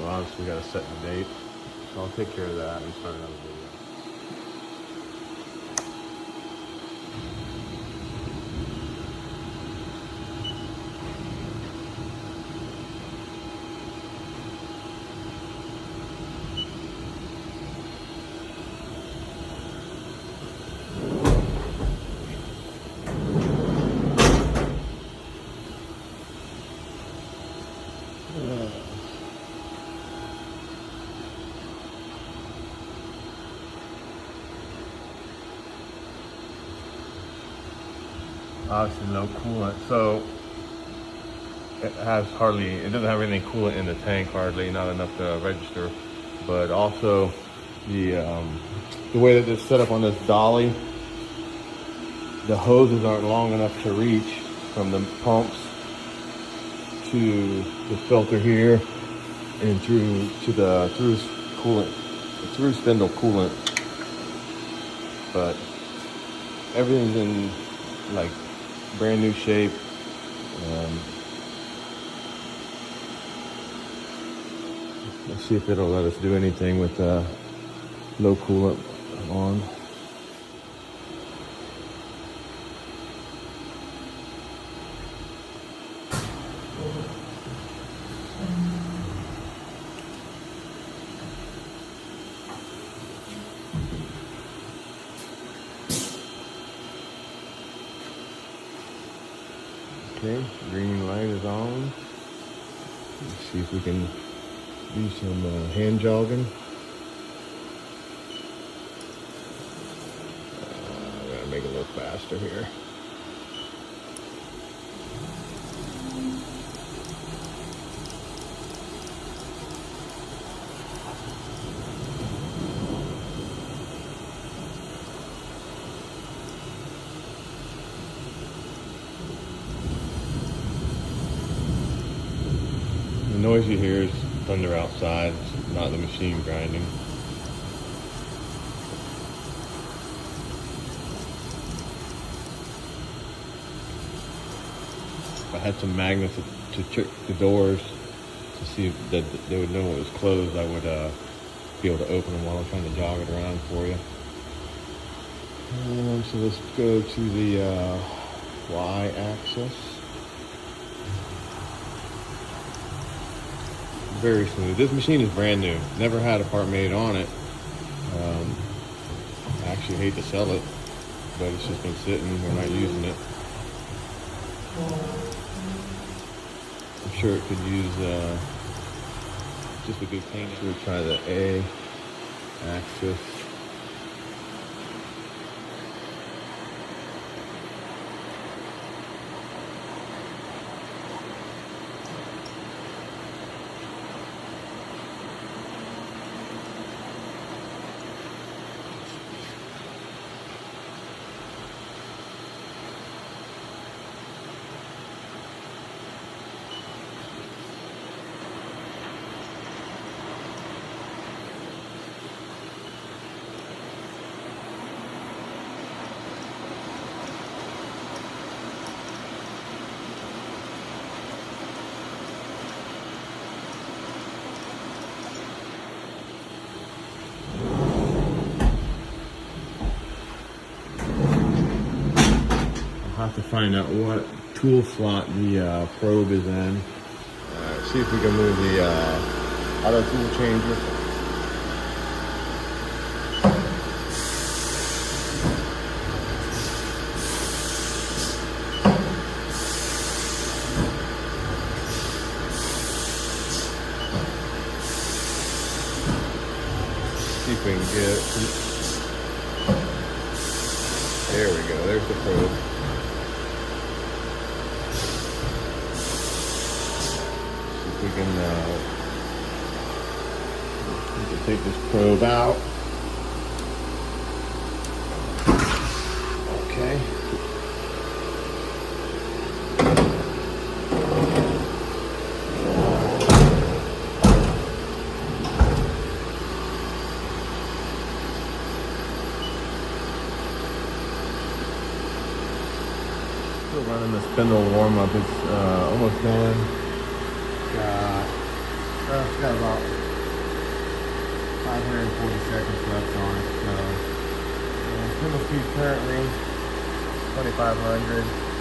Well, obviously we gotta set the date. So I'll take care of that and start another video. Obviously no coolant, so it doesn't have any coolant in the tank hardly, not enough to register. But also the way that it's set up on this dolly, the hoses aren't long enough to reach from the pumps to the filter here and through to the through spindle coolant. But everything's in like brand new shape. Let's see if it'll let us do anything with low coolant on. Okay, green light is on. Let's see if we can do some hand jogging. I gotta make it a little faster here. The noise you hear is thunder outside, it's not the machine grinding. If I had some magnets to check the doors to see if that they would know it was closed, I would be able to open them while I'm trying to jog it around for you. So let's go to the Y-axis. Very smooth. This machine is brand new. Never had a part made on it. I actually hate to sell it, but it's just been sitting. We're not using it. I'm sure it could use just a good clean. So we'll try the A-axis. I'll have to find out what tool slot the probe is in. See if we can move the auto tool changer. See if we can get. There we go. There's the probe. We can take this probe out. Okay. Still running the spindle warm up. It's almost done. Got It's got about 540 seconds left on it. Spindle speed currently 2,500.